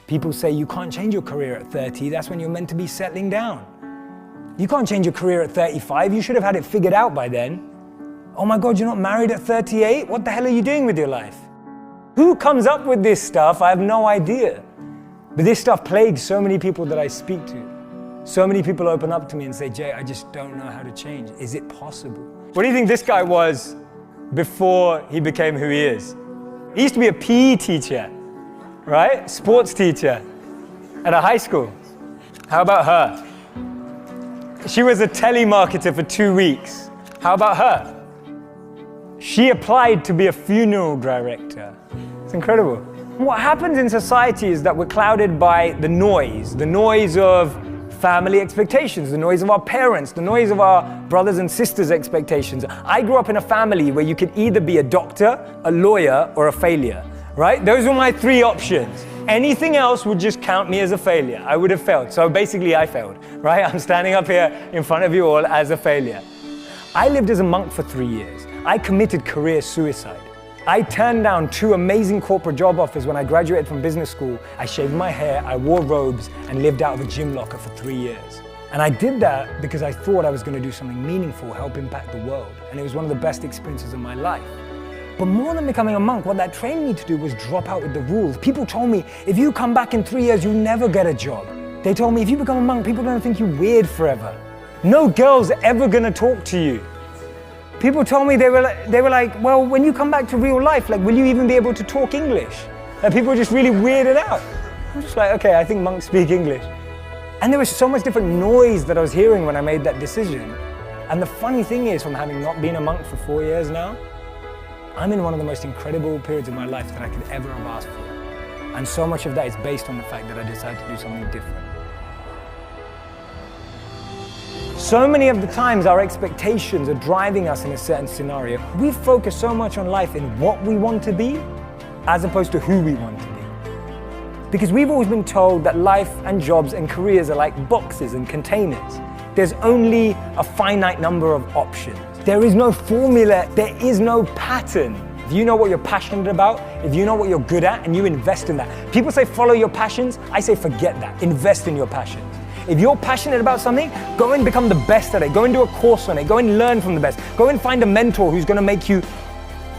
People say you can't change your career at 30, that's when you're meant to be settling down. You can't change your career at 35, you should have had it figured out by then. Oh my God, you're not married at 38? What the hell are you doing with your life? Who comes up with this stuff? I have no idea. But this stuff plagues so many people that I speak to. So many people open up to me and say, Jay, I just don't know how to change. Is it possible? What do you think this guy was before he became who he is? He used to be a PE teacher, right? Sports teacher at a high school. How about her? She was a telemarketer for 2 weeks. How about her? She applied to be a funeral director. It's incredible. What happens in society is that we're clouded by the noise of family expectations, the noise of our parents, the noise of our brothers and sisters' expectations. I grew up in a family where you could either be a doctor, a lawyer, or a failure, right? Those were my 3 options. Anything else would just count me as a failure. I would have failed. So basically I failed, right? I'm standing up here in front of you all as a failure. I lived as a monk for 3 years. I committed career suicide. I turned down 2 amazing corporate job offers when I graduated from business school. I shaved my hair, I wore robes, and lived out of a gym locker for 3 years. And I did that because I thought I was going to do something meaningful, help impact the world. And it was one of the best experiences of my life. But more than becoming a monk, what that trained me to do was drop out with the rules. People told me, if you come back in 3 years, you'll never get a job. They told me, if you become a monk, people are going to think you weird forever. No girl's ever going to talk to you. People told me, they were like, well, when you come back to real life, like, will you even be able to talk English? And people were just really weirded out. I'm just like, okay, I think monks speak English. And there was so much different noise that I was hearing when I made that decision. And the funny thing is, from having not been a monk for 4 years now, I'm in one of the most incredible periods of my life that I could ever have asked for. And so much of that is based on the fact that I decided to do something different. So many of the times our expectations are driving us in a certain scenario. We focus so much on life in what we want to be as opposed to who we want to be. Because we've always been told that life and jobs and careers are like boxes and containers. There's only a finite number of options. There is no formula, there is no pattern. If you know what you're passionate about, if you know what you're good at and you invest in that. People say follow your passions, I say forget that, invest in your passions. If you're passionate about something, go and become the best at it. Go and do a course on it. Go and learn from the best. Go and find a mentor who's going to make you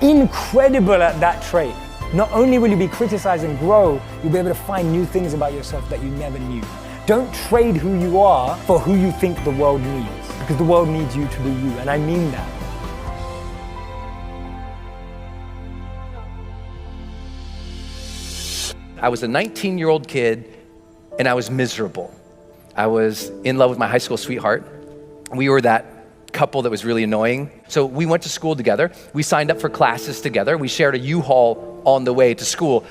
incredible at that trait. Not only will you be criticized and grow, you'll be able to find new things about yourself that you never knew. Don't trade who you are for who you think the world needs, because the world needs you to be you, and I mean that. I was a 19-year-old kid, and I was miserable. I was in love with my high school sweetheart. We were that couple that was really annoying. So we went to school together. We signed up for classes together. We shared a U-Haul on the way to school.